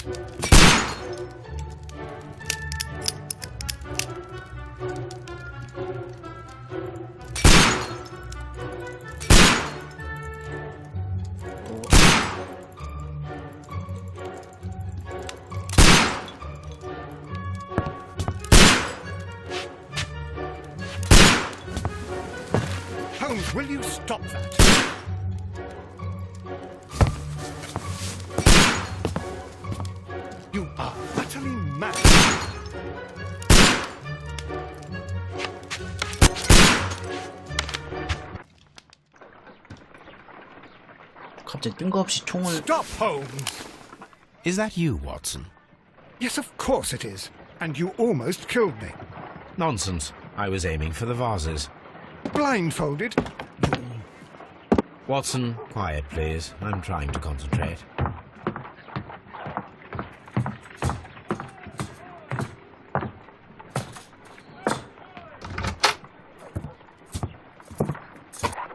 Holmes. Holmes, will you stop that? You are utterly mad. 갑자기 뜬금없이 총을. Stop, Holmes! Is that you, Watson? Yes, of course it is. And you almost killed me. Nonsense. I was aiming for the vases. Blindfolded? Watson, quiet, please. I'm trying to concentrate.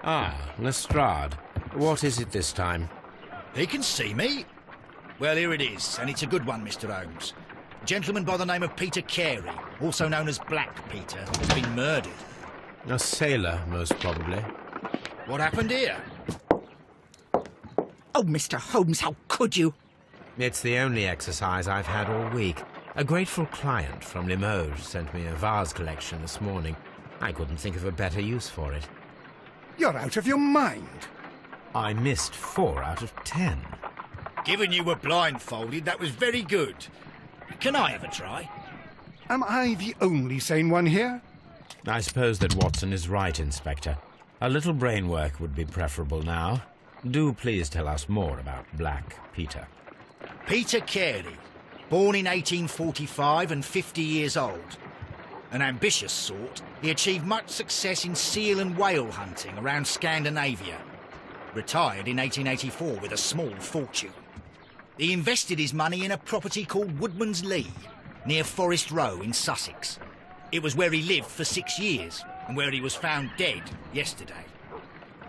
Ah, Lestrade. What is it this time? He can see me. Well, here it is, and it's a good one, Mr. Holmes. A gentleman by the name of Peter Carey, also known as Black Peter, has been murdered. A sailor, most probably. What happened here? Oh, Mr. Holmes, how could you? It's the only exercise I've had all week. A grateful client from Limoges sent me a vase collection this morning. I couldn't think of a better use for it. You're out of your mind. I missed 4 out of 10. Given you were blindfolded, that was very good. Can I have a try? Am I the only sane one here? I suppose that Watson is right, Inspector. A little brain work would be preferable now. Do please tell us more about Black Peter. Peter Carey, born in 1845 and 50 years old. An ambitious sort, he achieved much success in seal and whale hunting around Scandinavia. Retired in 1884 with a small fortune. He invested his money in a property called Woodman's Lee, near Forest Row in Sussex. It was where he lived for 6 years, and where he was found dead yesterday.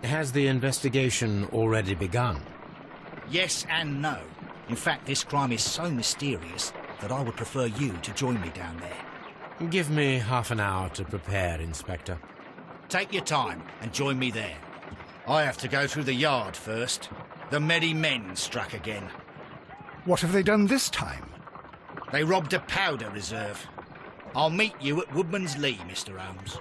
Has the investigation already begun? Yes and no. In fact, this crime is so mysterious that I would prefer you to join me down there. Give me half an hour to prepare, Inspector. Take your time and join me there. I have to go through the yard first. The merry men struck again. What have they done this time? They robbed a powder reserve. I'll meet you at Woodman's Lee, Mr. Holmes.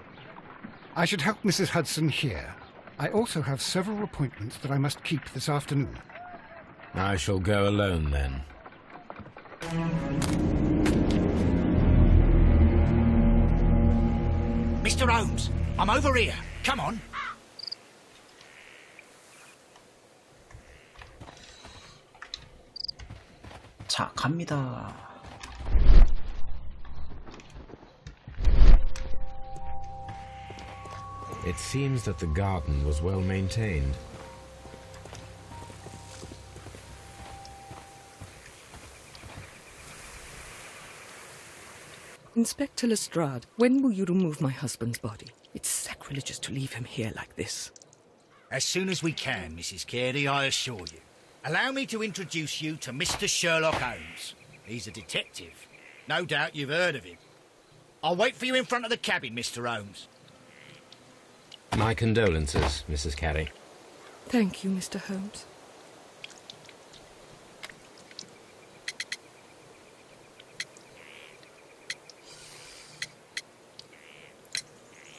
I should help Mrs. Hudson here. I also have several appointments that I must keep this afternoon. I shall go alone, then. Mr. Holmes, I'm over here. Come on. 자, 갑니다. It seems that the garden was well maintained. Inspector Lestrade, when will you remove my husband's body? It's sacrilegious to leave him here like this. As soon as we can, Mrs. Carey, I assure you. Allow me to introduce you to Mr. Sherlock Holmes. He's a detective. No doubt you've heard of him. I'll wait for you in front of the cabin, Mr. Holmes. My condolences, Mrs. Carey. Thank you, Mr. Holmes.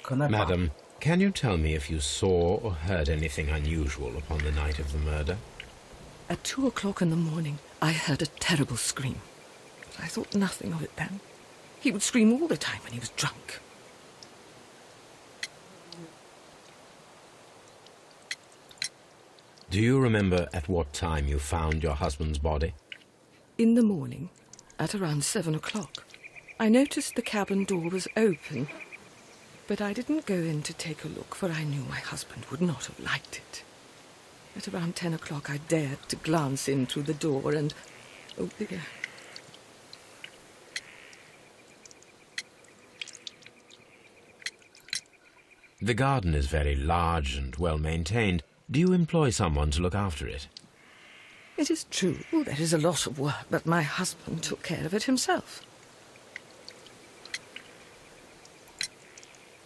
그날 밤. Madam, can you tell me if you saw or heard anything unusual upon the night of the murder? At 2 o'clock in the morning, I heard a terrible scream. I thought nothing of it then. He would scream all the time when he was drunk. Do you remember at what time you found your husband's body? In the morning, at around 7 o'clock, I noticed the cabin door was open, but I didn't go in to take a look, for I knew my husband would not have liked it. At around 10 o'clock, I dared to glance in through the door and... oh dear. The garden is very large and well maintained. Do you employ someone to look after it? It is true, there is a lot of work, but my husband took care of it himself.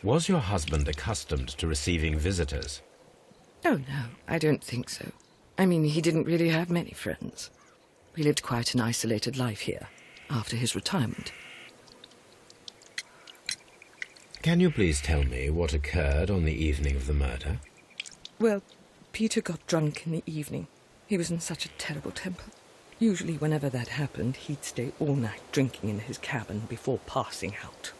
Was your husband accustomed to receiving visitors? Oh, no, I don't think so. I mean, he didn't really have many friends. We lived quite an isolated life here, after his retirement. Can you please tell me what occurred on the evening of the murder? Well, Peter got drunk in the evening. He was in such a terrible temper. Usually whenever that happened, he'd stay all night drinking in his cabin before passing out.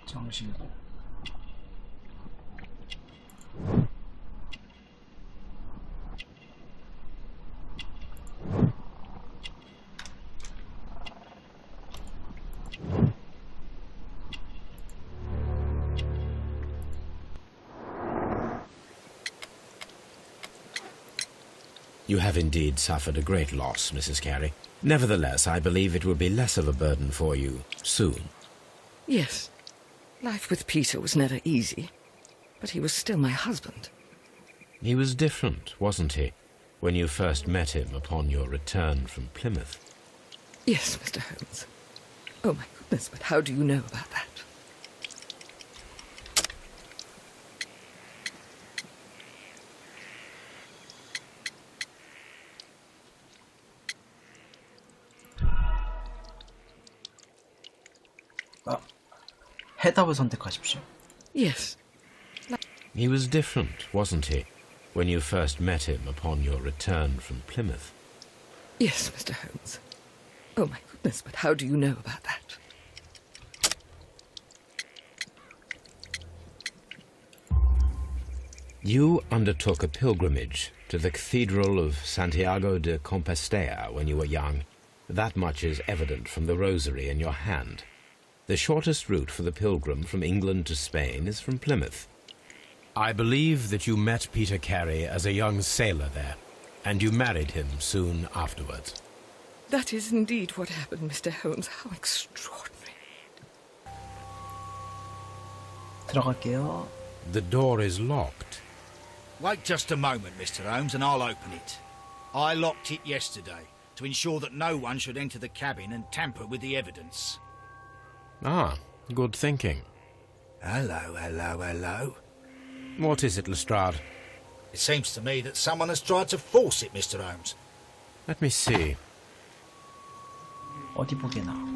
정신고. You have indeed suffered a great loss, Mrs. Carey. Nevertheless, I believe it will be less of a burden for you soon. Yes. Life with Peter was never easy, but he was still my husband. He was different, wasn't he, when you first met him upon your return from Plymouth? Yes, Mr. Holmes. Oh, my goodness, but how do you know about that? 해답을 선택하십시오. Yes. He was different, wasn't he, when you first met him upon your return from Plymouth? Yes, Mr. Holmes. Oh, my goodness, but how do you know about that? You undertook a pilgrimage to the Cathedral of Santiago de Compostela when you were young. That much is evident from the rosary in your hand. The shortest route for the pilgrim from England to Spain is from Plymouth. I believe that you met Peter Carey as a young sailor there, and you married him soon afterwards. That is indeed what happened, Mr. Holmes. How extraordinary. 들어갈게요. The door is locked. Wait just a moment, Mr. Holmes, and I'll open it. I locked it yesterday to ensure that no one should enter the cabin and tamper with the evidence. Ah, good thinking. Hello, hello, hello. What is it, Lestrade? It seems to me that someone has tried to force it, Mr. Holmes. Let me see. 어디 보게나.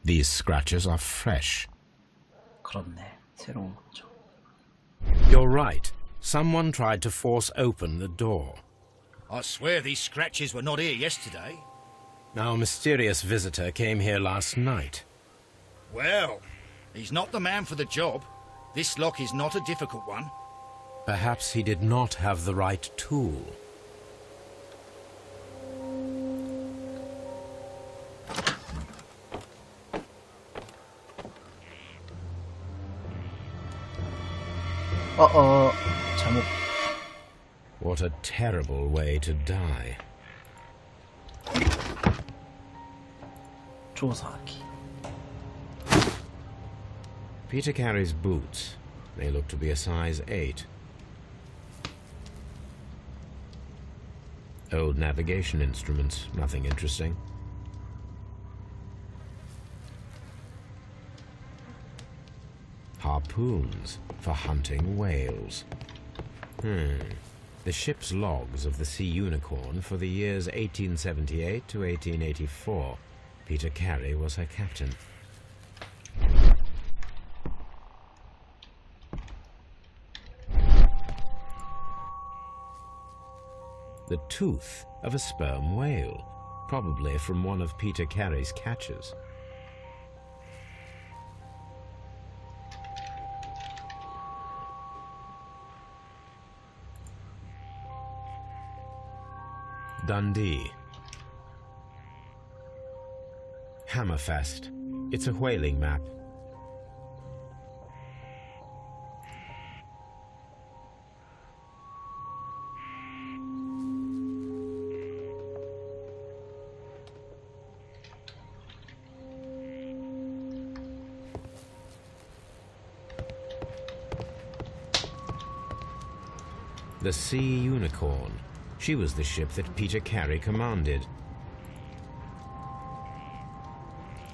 These scratches are fresh. 그렇네. 새로운 거죠. You're right. Someone tried to force open the door. I swear these scratches were not here yesterday. Our mysterious visitor came here last night. Well, he's not the man for the job. This lock is not a difficult one. Perhaps he did not have the right tool. 잘못. What a terrible way to die. 조사하기. Peter Carey's boots. They look to be a size 8. Old navigation instruments. Nothing interesting. Harpoons for hunting whales. The ship's logs of the Sea Unicorn for the years 1878 to 1884. Peter Carey was her captain. The tooth of a sperm whale, probably from one of Peter Carey's catches. Dundee. Hammerfest. It's a whaling map. The Sea Unicorn. She was the ship that Peter Carey commanded.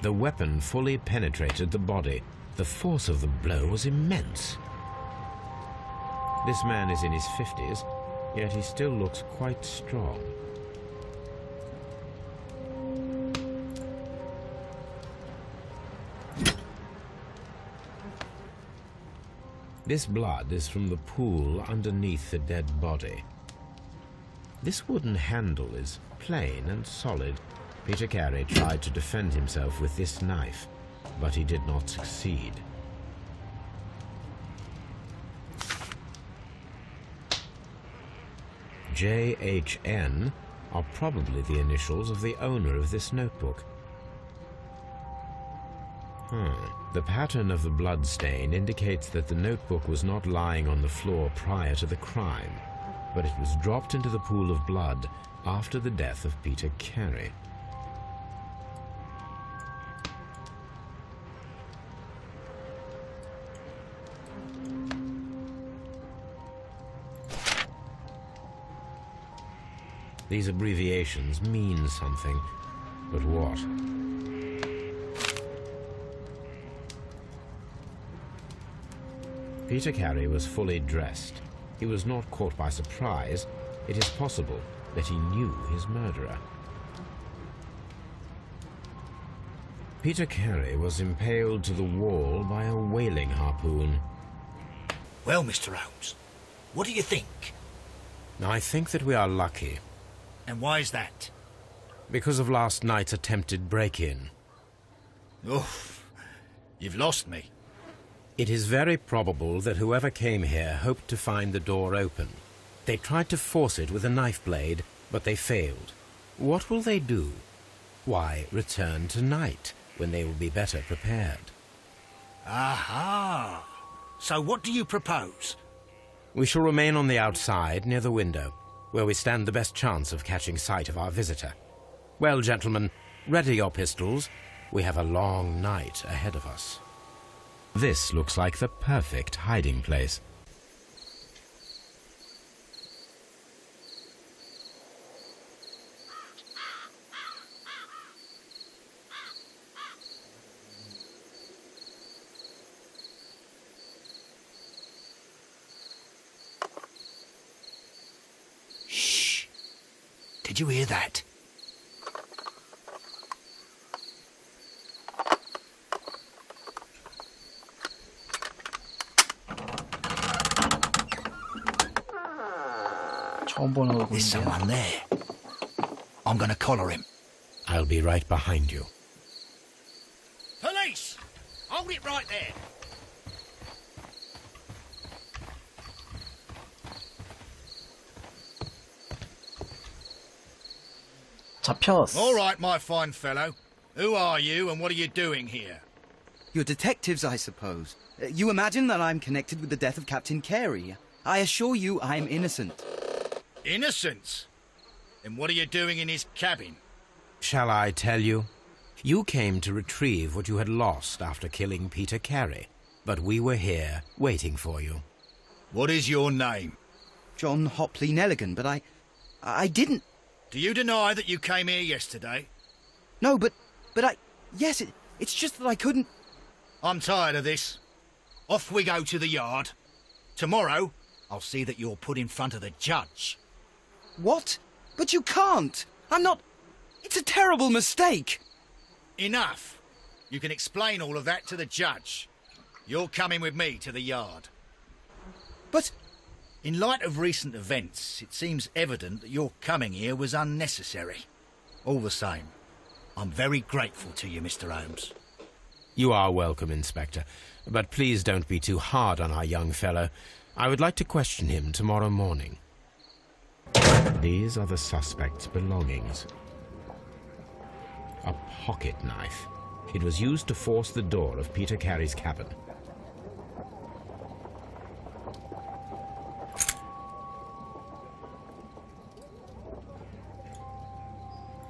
The weapon fully penetrated the body. The force of the blow was immense. This man is in his 50s, yet he still looks quite strong. This blood is from the pool underneath the dead body. This wooden handle is plain and solid. Peter Carey tried to defend himself with this knife, but he did not succeed. JHN are probably the initials of the owner of this notebook. The pattern of the blood stain indicates that the notebook was not lying on the floor prior to the crime, but it was dropped into the pool of blood after the death of Peter Carey. These abbreviations mean something, but what? Peter Carey was fully dressed. He was not caught by surprise. It is possible that he knew his murderer. Peter Carey was impaled to the wall by a whaling harpoon. Well, Mr. Holmes, what do you think? I think that we are lucky. And why is that? Because of last night's attempted break-in. Oof, you've lost me. It is very probable that whoever came here hoped to find the door open. They tried to force it with a knife blade, but they failed. What will they do? Why, return tonight, when they will be better prepared. Aha! So what do you propose? We shall remain on the outside, near the window, where we stand the best chance of catching sight of our visitor. Well, gentlemen, ready your pistols. We have a long night ahead of us. This looks like the perfect hiding place. Shh! Did you hear that? 처음 보는 There's 얼굴인데요. someone there. I'm gonna collar him. I'll be right behind you. Police! Hold it right there. 잡혔어. All right, my fine fellow. Who are you and what are you doing here? You're detectives, I suppose. You imagine that I'm connected with the death of Captain Carey. I assure you I'm innocent. Innocence? Then what are you doing in his cabin? Shall I tell you? You came to retrieve what you had lost after killing Peter Carey, but we were here waiting for you. What is your name? John Hopley Nelligan, but I didn't... Do you deny that you came here yesterday? No, but yes, it's just that I couldn't... I'm tired of this. Off we go to the yard. Tomorrow, I'll see that you're put in front of the judge. What? But you can't! I'm not... It's a terrible mistake! Enough. You can explain all of that to the judge. You're coming with me to the yard. But... In light of recent events, it seems evident that your coming here was unnecessary. All the same, I'm very grateful to you, Mr. Holmes. You are welcome, Inspector, but please don't be too hard on our young fellow. I would like to question him tomorrow morning. These are the suspect's belongings. A pocket knife. It was used to force the door of Peter Carey's cabin.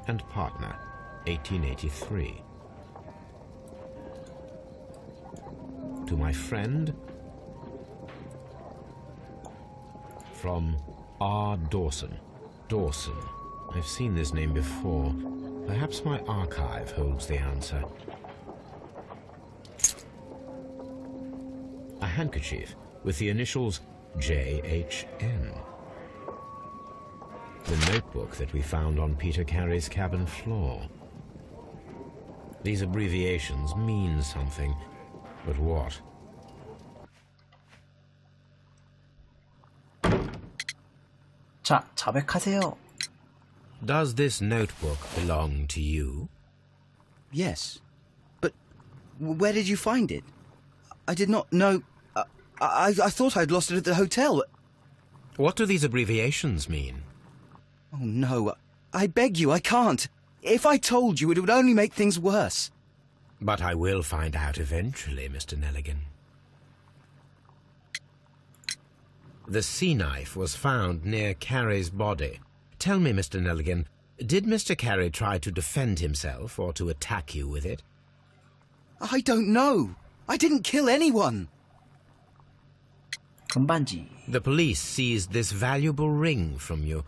And partner, 1883. To my friend, from R. Dawson. Dawson. I've seen this name before. Perhaps my archive holds the answer. A handkerchief with the initials J.H.N. The notebook that we found on Peter Carey's cabin floor. These abbreviations mean something, but what? 자, 자백하세요. Does this notebook belong to you? Yes. But where did you find it? I did not know... I thought I'd lost it at the hotel. What do these abbreviations mean? Oh, no. I beg you, I can't. If I told you, it would only make things worse. But I will find out eventually, Mr. Nelligan. The sea knife was found near Carey's body. Tell me, Mr. Nelligan, did Mr. Carey try to defend himself or to attack you with it? I don't know. I didn't kill anyone. 금반지. The police seized this valuable ring from you.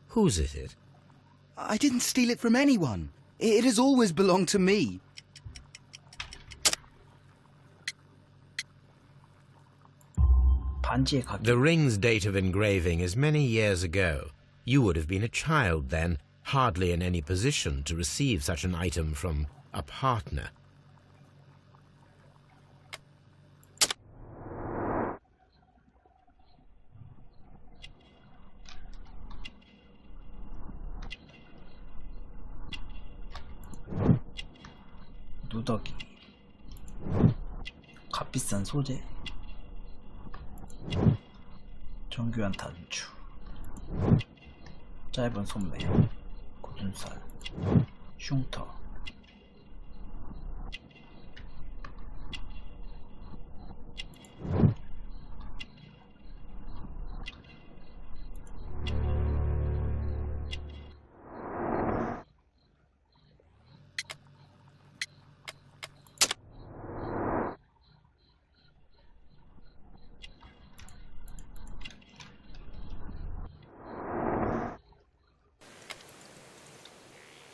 Whose is it? I didn't steal it from anyone. It has always belonged to me. 반지의 가격. The ring's date of engraving is many years ago. You would have been a child then, hardly in any position to receive such an item from a partner. 누더기. 값비싼 소재. 정교한 단추. 짧은 소매. 굳은 살. 흉터.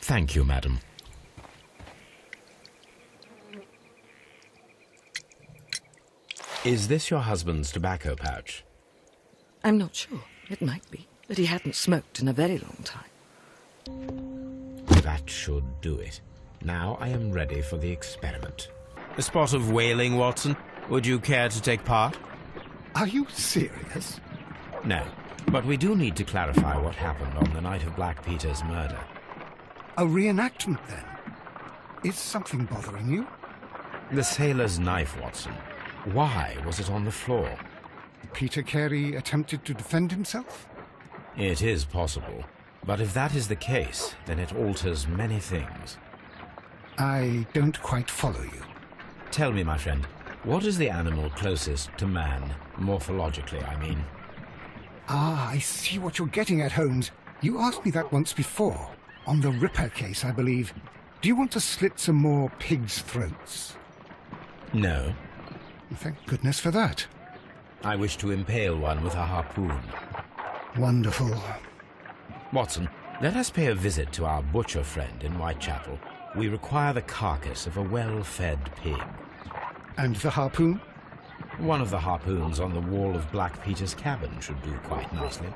Thank you, madam. Is this your husband's tobacco pouch? I'm not sure. It might be. But he hadn't smoked in a very long time. That should do it. Now I am ready for the experiment. A spot of whaling, Watson. Would you care to take part? Are you serious? No, but we do need to clarify what happened on the night of Black Peter's murder. A reenactment, then? Is something bothering you? The sailor's knife, Watson. Why was it on the floor? Peter Carey attempted to defend himself? It is possible. But if that is the case, then it alters many things. I don't quite follow you. Tell me, my friend, what is the animal closest to man, morphologically, I mean? Ah, I see what you're getting at, Holmes. You asked me that once before. On the Ripper case, I believe. Do you want to slit some more pigs' throats? No. Thank goodness for that. I wish to impale one with a harpoon. Wonderful. Watson, let us pay a visit to our butcher friend in Whitechapel. We require the carcass of a well-fed pig. And the harpoon? One of the harpoons on the wall of Black Peter's cabin should do quite nicely.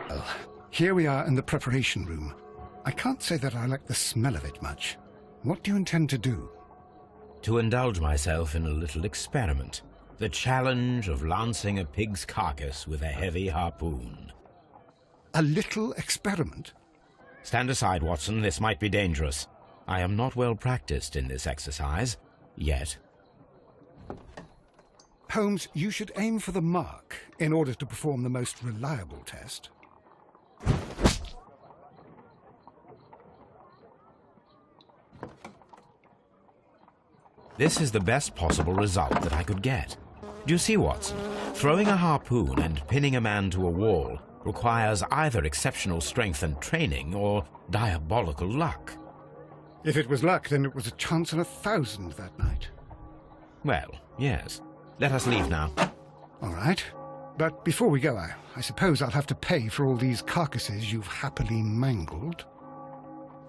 Well, here we are in the preparation room. I can't say that I like the smell of it much. What do you intend to do? To indulge myself in a little experiment. The challenge of lancing a pig's carcass with a heavy harpoon. A little experiment? Stand aside, Watson. This might be dangerous. I am not well practiced in this exercise. Yet. Holmes, you should aim for the mark in order to perform the most reliable test. This is the best possible result that I could get. Do you see, Watson? Throwing a harpoon and pinning a man to a wall requires either exceptional strength and training or diabolical luck. If it was luck, then it was a chance in 1,000 that night. Well, yes. Let us leave now. All right. But before we go, I suppose I'll have to pay for all these carcasses you've happily mangled.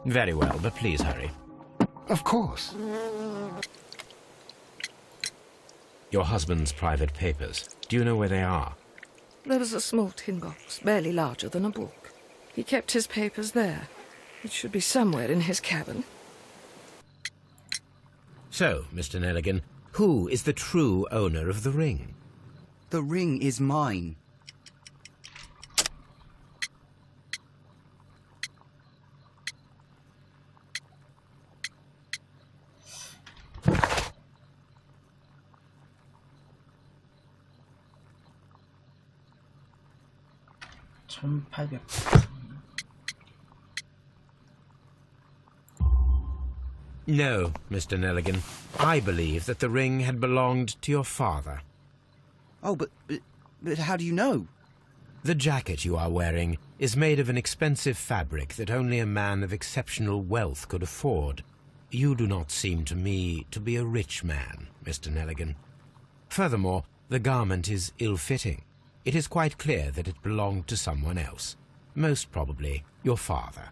Very well, but please hurry. Of course. Your husband's private papers. Do you know where they are? There was a small tin box, barely larger than a book. He kept his papers there. It should be somewhere in his cabin. So, Mr. Nelligan, who is the true owner of the ring? The ring is mine. No, Mr. Nelligan. I believe that the ring had belonged to your father. Oh, but how do you know? The jacket you are wearing is made of an expensive fabric that only a man of exceptional wealth could afford. You do not seem to me to be a rich man, Mr. Nelligan. Furthermore, the garment is ill-fitting. It is quite clear that it belonged to someone else, most probably your father.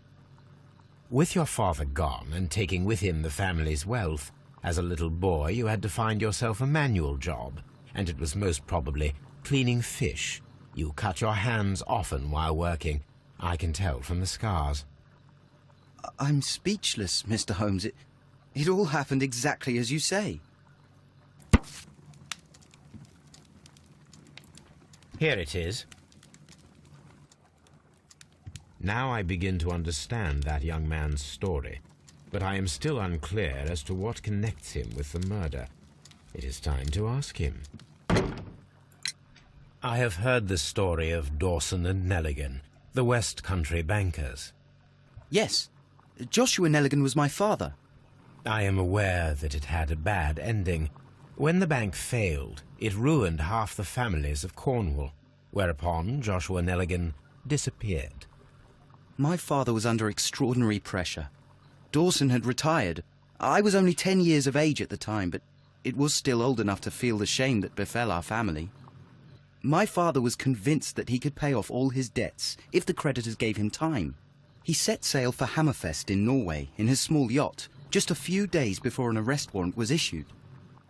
With your father gone and taking with him the family's wealth, as a little boy you had to find yourself a manual job, and it was most probably cleaning fish. You cut your hands often while working. I can tell from the scars. I'm speechless, Mr. Holmes. It all happened exactly as you say. Here it is. Now I begin to understand that young man's story, but I am still unclear as to what connects him with the murder. It is time to ask him. I have heard the story of Dawson and Nelligan, the West Country bankers. Yes, Joshua Nelligan was my father. I am aware that it had a bad ending. When the bank failed, it ruined half the families of Cornwall, whereupon Joshua Nelligan disappeared. My father was under extraordinary pressure. Dawson had retired. I was only 10 years of age at the time, but it was still old enough to feel the shame that befell our family. My father was convinced that he could pay off all his debts if the creditors gave him time. He set sail for Hammerfest in Norway in his small yacht just a few days before an arrest warrant was issued.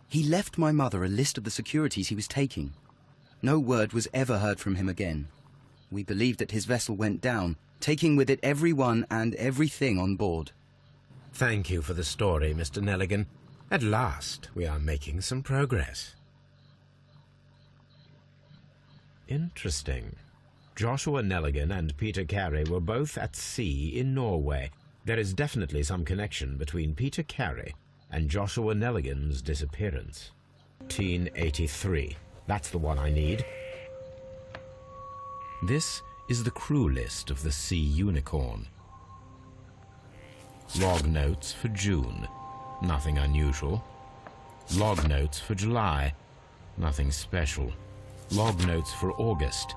He left my mother a list of the securities he was taking. No word was ever heard from him again. We believe that his vessel went down, taking with it everyone and everything on board. Thank you for the story, Mr. Nelligan. At last, we are making some progress. Interesting. Joshua Nelligan and Peter Carey were both at sea in Norway. There is definitely some connection between Peter Carey and Joshua Nelligan's disappearance. 1883. That's the one I need. This is the crew list of the Sea Unicorn. Log notes for June. Nothing unusual. Log notes for July. Nothing special. Log notes for August.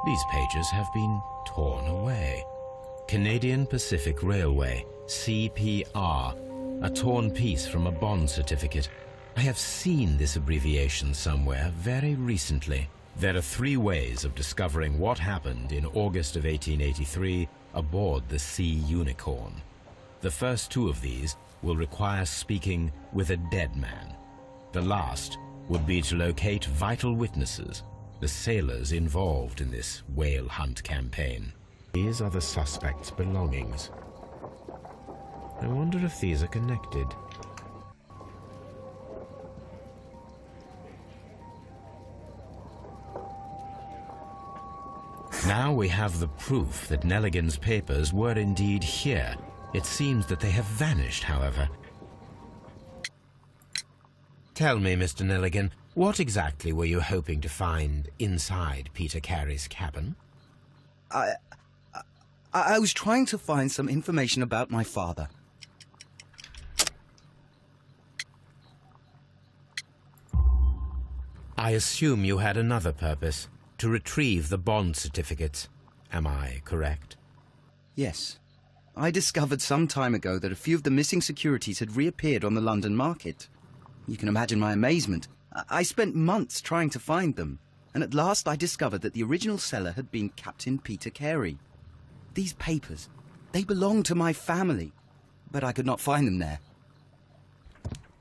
These pages have been torn away. Canadian Pacific Railway, CPR, a torn piece from a bond certificate. I have seen this abbreviation somewhere very recently. There are 3 ways of discovering what happened in August of 1883 aboard the Sea Unicorn. The first 2 of these will require speaking with a dead man. The last would be to locate vital witnesses, the sailors involved in this whale hunt campaign. These are the suspect's belongings. I wonder if these are connected. Now we have the proof that Nelligan's papers were indeed here. It seems that they have vanished, however. Tell me, Mr. Nelligan, what exactly were you hoping to find inside Peter Carey's cabin? I was trying to find some information about my father. I assume you had another purpose, to retrieve the bond certificates. Am I correct? Yes. I discovered some time ago that a few of the missing securities had reappeared on the London market. You can imagine my amazement. I spent months trying to find them. and at last I discovered that the original seller had been Captain Peter Carey. These papers, they belonged to my family, but I could not find them there.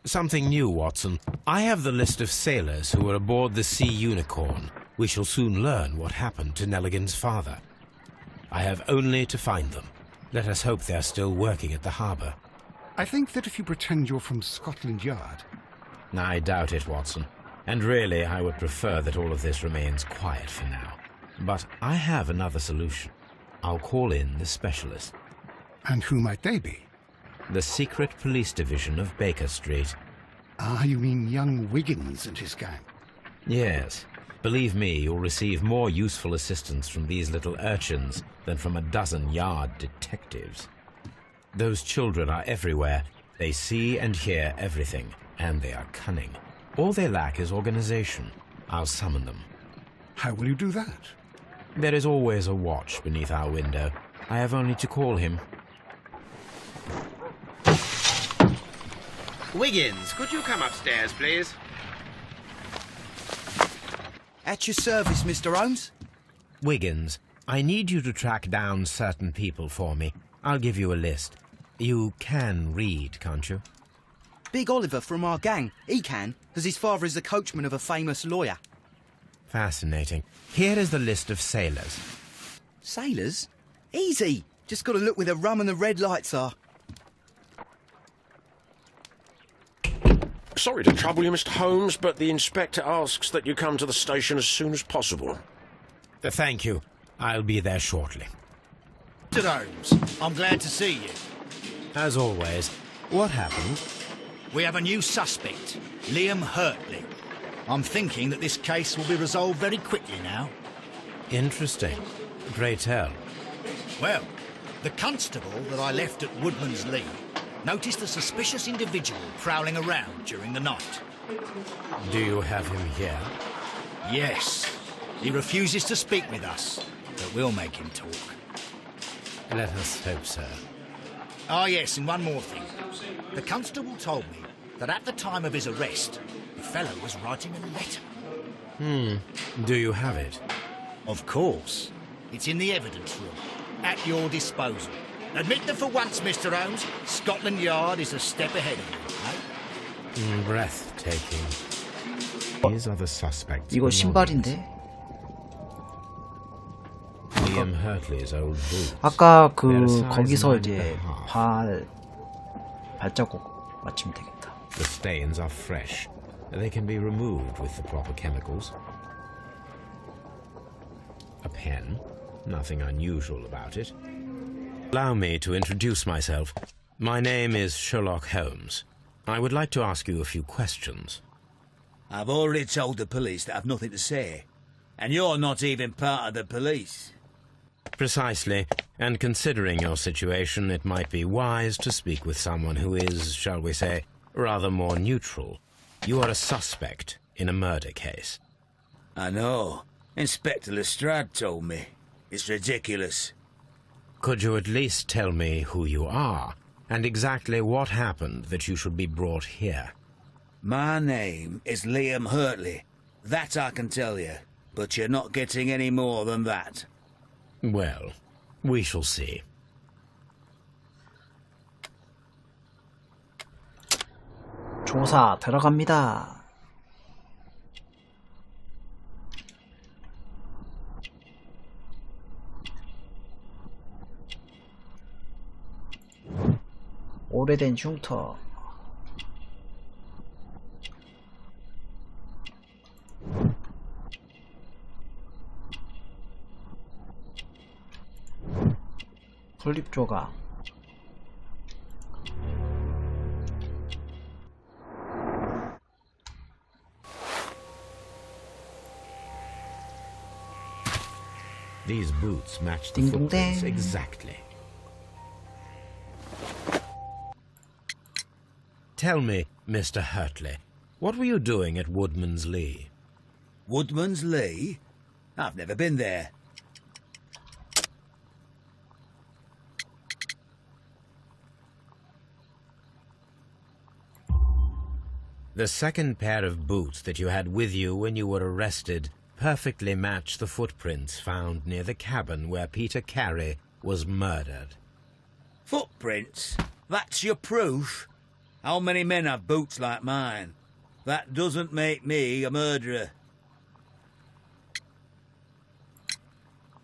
Something new, Watson. I have the list of sailors who were aboard the Sea Unicorn. We shall soon learn what happened to Nelligan's father. I have only to find them. Let us hope they're still working at the harbour. I think that if you pretend you're from Scotland Yard... I doubt it, Watson. And really, I would prefer that all of this remains quiet for now. But I have another solution. I'll call in the specialist. And who might they be? The secret police division of Baker Street. Ah, you mean young Wiggins and his gang? Yes. Believe me, you'll receive more useful assistance from these little urchins than from a dozen yard detectives. Those children are everywhere. They see and hear everything, and they are cunning. All they lack is organization. I'll summon them. How will you do that? There is always a watch beneath our window. I have only to call him. Wiggins, could you come upstairs, please? At your service, Mr. Holmes. Wiggins, I need you to track down certain people for me. I'll give you a list. You can read, can't you? Big Oliver from our gang, he can, as his father is the coachman of a famous lawyer. Fascinating. Here is the list of sailors. Sailors? Easy. Just got to look where the rum and the red lights are. Sorry to trouble you, Mr. Holmes, but the inspector asks that you come to the station as soon as possible. Thank you. I'll be there shortly. Mr. Holmes, I'm glad to see you. As always, what happened? We have a new suspect, Liam Hurtley. I'm thinking that this case will be resolved very quickly now. Interesting. Pray tell. Well, the constable that I left at Woodman's Lee noticed a suspicious individual prowling around during the night. Do you have him here? Yes. He refuses to speak with us, but we'll make him talk. Let us hope so. Ah, yes, and one more thing. The constable told me that at the time of his arrest, the fellow was writing a letter. Do you have it? Of course. It's in the evidence room, at your disposal. Admit that for once, Mr. Holmes, Scotland Yard is a step ahead of you, eh? Breathtaking. These are the suspects. 이거 신발인데? Liam Hurtley's old boots. 아까 거기서 이제 발자국 맞추면 되겠다. The stains are fresh. They can be removed with the proper chemicals. A pen. Nothing unusual about it. Allow me to introduce myself. My name is Sherlock Holmes. I would like to ask you a few questions. I've already told the police that I've nothing to say. And you're not even part of the police. Precisely. And considering your situation, it might be wise to speak with someone who is, shall we say, rather more neutral. You are a suspect in a murder case. I know. Inspector Lestrade told me. It's ridiculous. Could you at least tell me who you are, and exactly what happened that you should be brought here? My name is Liam Hurtley. That I can tell you. But you're not getting any more than that. Well, we shall see. 조사 들어갑니다. 오래된 흉터. 솔잎 조각. These boots match the Ding dong footprints dang. exactly. Tell me, Mr. Hurtley, what were you doing at Woodman's Lee? Woodman's Lee? I've never been there. The second pair of boots that you had with you when you were arrested perfectly match the footprints found near the cabin where Peter Carey was murdered. Footprints? That's your proof? How many men have boots like mine? That doesn't make me a murderer.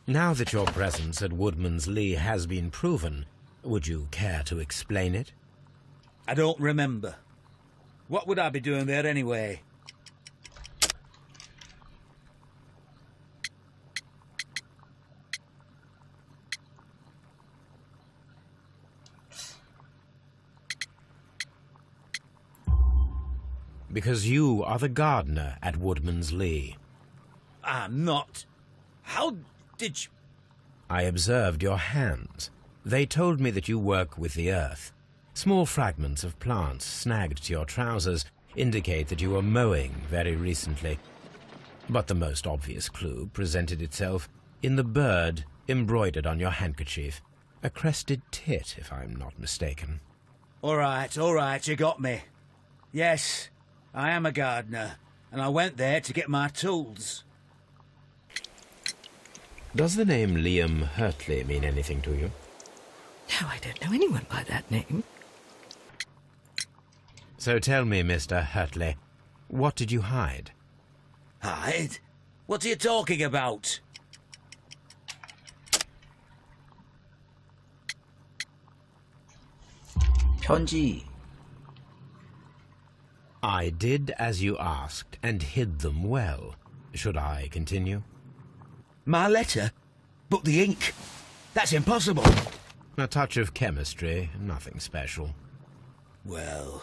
Now that your presence at Woodman's Lee has been proven, would you care to explain it? I don't remember. What would I be doing there anyway? Because you are the gardener at Woodman's Lee. I'm not. How did you... I observed your hands. They told me that you work with the earth. Small fragments of plants snagged to your trousers indicate that you were mowing very recently. But the most obvious clue presented itself in the bird embroidered on your handkerchief. A crested tit, if I'm not mistaken. All right, you got me. Yes, I am a gardener, and I went there to get my tools. Does the name Liam Hurtley mean anything to you? No, I don't know anyone by that name. So tell me, Mr. Hurtley, what did you hide? Hide? What are you talking about? 편지. I did as you asked and hid them well. Should I continue? My letter? But the ink? That's impossible. A touch of chemistry, nothing special. Well,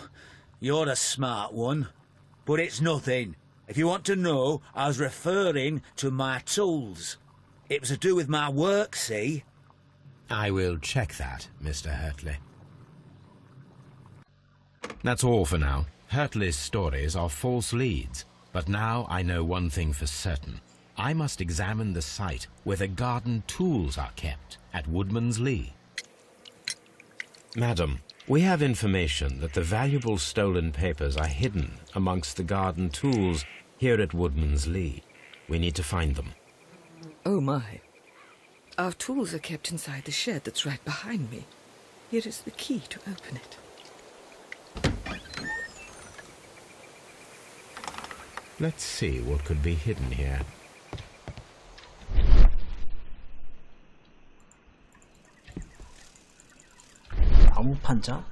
you're a smart one. But it's nothing. If you want to know, I was referring to my tools. It was to do with my work, see? I will check that, Mr. Hurtley. That's all for now. Hurtley's stories are false leads, but now I know one thing for certain. I must examine the site where the garden tools are kept at Woodman's Lee. Madam, we have information that the valuable stolen papers are hidden amongst the garden tools here at Woodman's Lee. We need to find them. Oh, my. Our tools are kept inside the shed that's right behind me. Here is the key to open it. Let's see what could be hidden here. 나무 판자?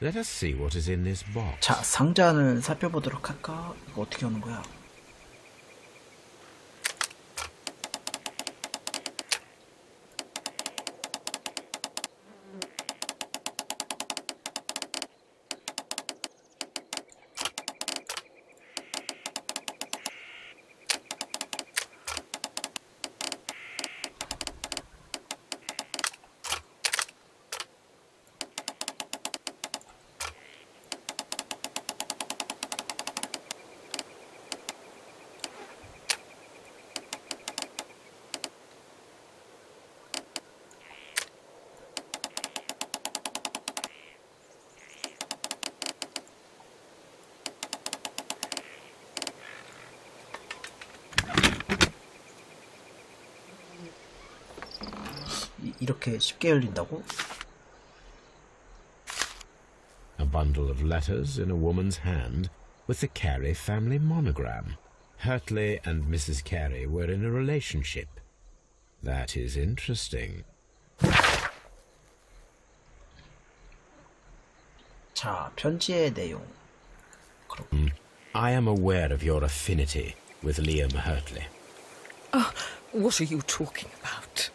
Let us see what is in this box. 자, 상자를 살펴보도록 할까? 이거 어떻게 하는 거야? 이렇게 쉽게 열린다고? A bundle of letters in a woman's hand with the Carey family monogram. Hurtley and Mrs. Carey were in a relationship. That is interesting. 자, 편지의 내용. I am aware of your affinity with Liam Hurtley. Oh, what are you talking about?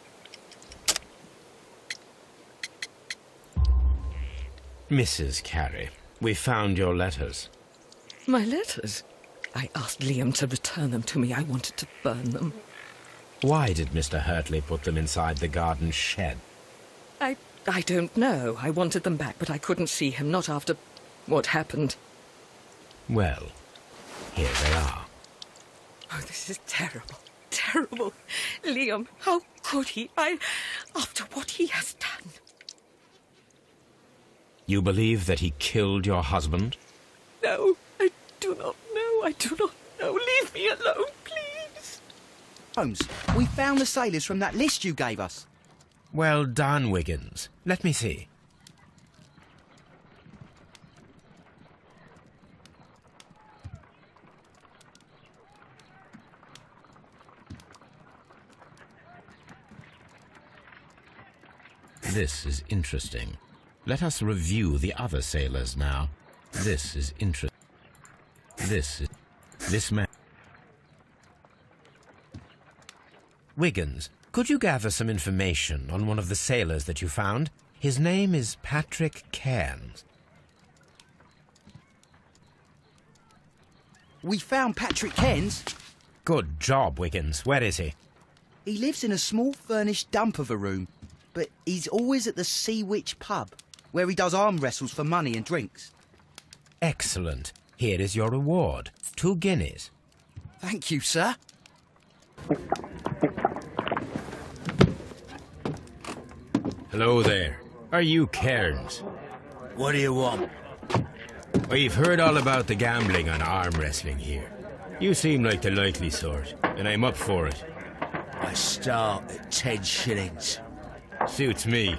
Mrs. Carey, we found your letters. My letters? I asked Liam to return them to me. I wanted to burn them. Why did Mr. Hurtley put them inside the garden shed? I don't know. I wanted them back, but I couldn't see him, not after what happened. Well, here they are. Oh, this is terrible. Terrible. Liam, how could he? After what he has done. You believe that he killed your husband? No, I do not know. I do not know. Leave me alone, please. Holmes, we found the sailors from that list you gave us. Well done, Wiggins. Let me see. This is interesting. Let us review the other sailors now. This is interesting. This man. Wiggins, could you gather some information on one of the sailors that you found? His name is Patrick Cairns. We found Patrick Cairns. Good job, Wiggins. Where is he? He lives in a small furnished dump of a room, but he's always at the Sea Witch pub, where he does arm wrestles for money and drinks. Excellent. Here is your reward. 2 guineas. Thank you, sir. Hello there. Are you Cairns? What do you want? We've heard all about the gambling and arm wrestling here. You seem like the likely sort, and I'm up for it. I start at 10 shillings. Suits me.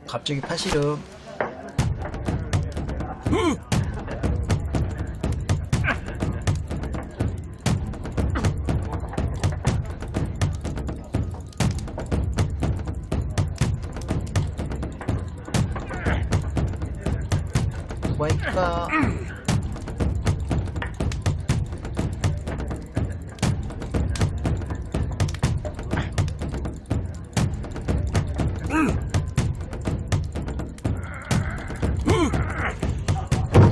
갑자기 팔씨름. 와이파.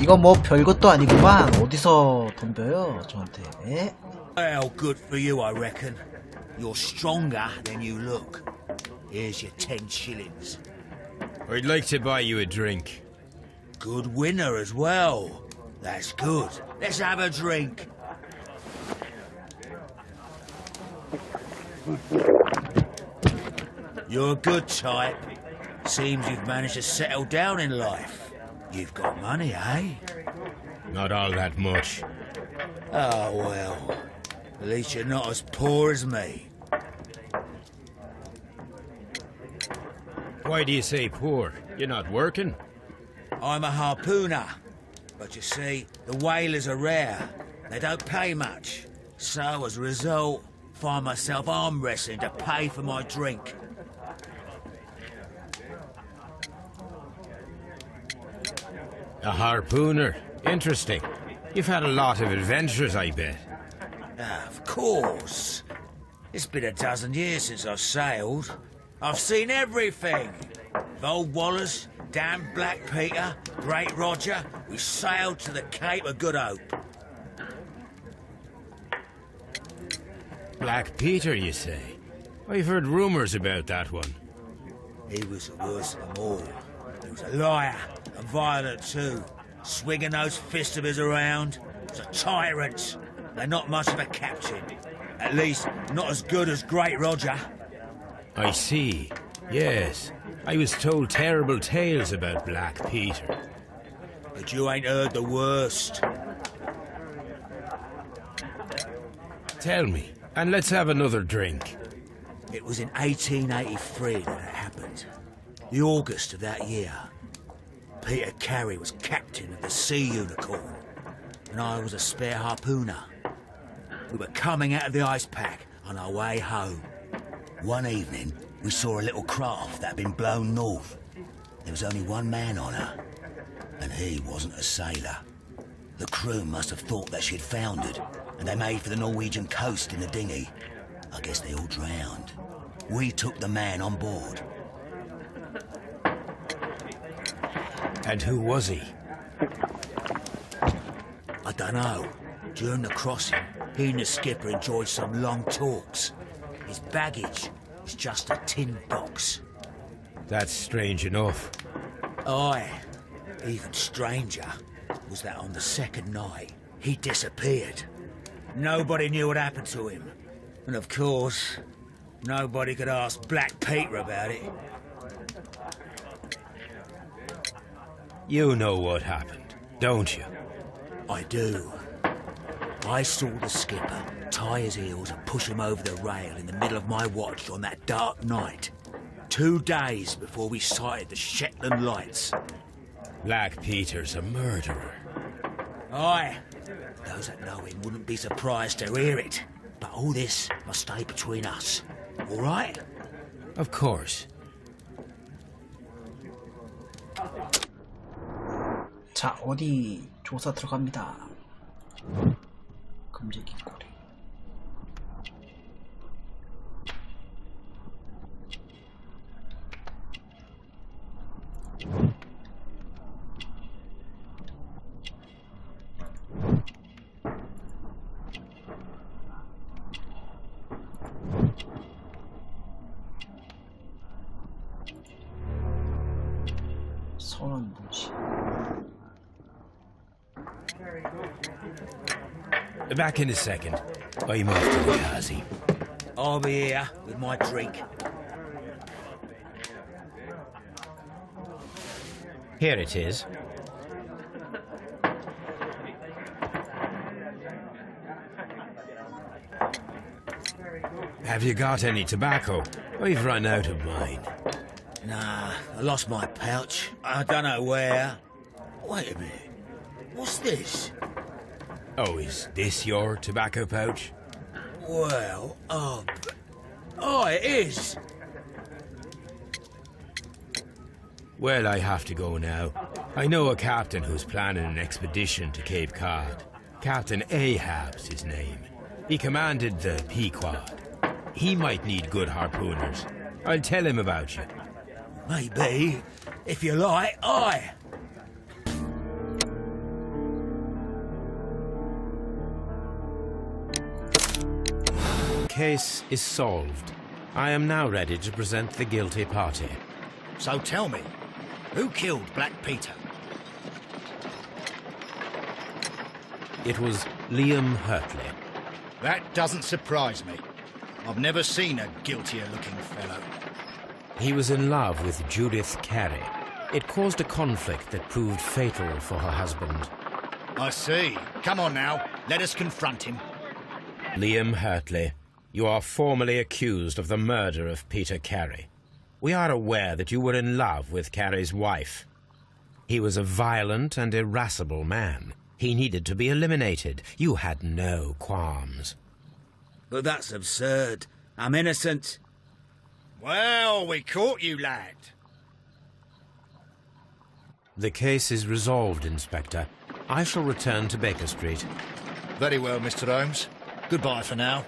이거 뭐 별것도 아니구만. 어디서 덤벼요 저한테. 에? Well, good for you, I reckon. You're stronger than you look. Here's your 10 shillings. I'd like to buy you a drink. Good winner as well. That's good. Let's have a drink. You're a good type. Seems you've managed to settle down in life. You've got money, eh? Not all that much. Oh, well. At least you're not as poor as me. Why do you say poor? You're not working? I'm a harpooner. But you see, the whalers are rare. They don't pay much. So, as a result, find myself arm wrestling to pay for my drink. A harpooner. Interesting. You've had a lot of adventures, I bet. Of course. It's been a dozen years since I've sailed. I've seen everything. Old Wallace, damn Black Peter, Great Roger. We sailed to the Cape of Good Hope. Black Peter, you say? I've heard rumours about that one. He was the worst of them all. He was a liar, and violent too. Swinging those fists of his around. He was a tyrant. They're not much of a captain. At least, not as good as Great Roger. I see. Yes. I was told terrible tales about Black Peter. But you ain't heard the worst. Tell me, and let's have another drink. It was in 1883 that it happened. The August of that year. Peter Carey was captain of the Sea Unicorn, and I was a spare harpooner. We were coming out of the ice pack on our way home. One evening, we saw a little craft that had been blown north. There was only one man on her, and he wasn't a sailor. The crew must have thought that she'd foundered, and they made for the Norwegian coast in the dinghy. I guess they all drowned. we took the man on board. And who was he? I dunno. During the crossing, he and the skipper enjoyed some long talks. His baggage was just a tin box. That's strange enough. Aye. Even stranger was that on the second night, he disappeared. Nobody knew what happened to him. And of course, nobody could ask Black Peter about it. You know what happened, don't you? I do. I saw the skipper tie his heels and push him over the rail in the middle of my watch on that dark night. 2 days before we sighted the Shetland lights. Black Peter's a murderer. Aye. Those that know him wouldn't be surprised to hear it. But all this must stay between us. All right? Of course. 자, 어디 조사 들어갑니다. 금지 길거리. 선원 무시. Back in a second. I'm off to the Kazi. I'll be here with my drink. Here it is. Have you got any tobacco? I've run out of mine. Nah, I lost my pouch. I don't know where. Wait a minute. What's this? Oh, is this your tobacco pouch? Well, oh, it is. Well, I have to go now. I know a captain who's planning an expedition to Cape Cod. Captain Ahab's his name. He commanded the Pequod. He might need good harpooners. I'll tell him about you. Maybe. If you like, aye. Case is solved. I am now ready to present the guilty party. So tell me, who killed Black Peter? It was Liam Hurtley. That doesn't surprise me. I've never seen a guiltier-looking fellow. He was in love with Judith Carey. It caused a conflict that proved fatal for her husband. I see. Come on now, let us confront him. Liam Hurtley, you are formally accused of the murder of Peter Carey. We are aware that you were in love with Carey's wife. He was a violent and irascible man. He needed to be eliminated. You had no qualms. But that's absurd. I'm innocent. Well, we caught you, lad. The case is resolved, Inspector. I shall return to Baker Street. Very well, Mr. Holmes. Goodbye for now.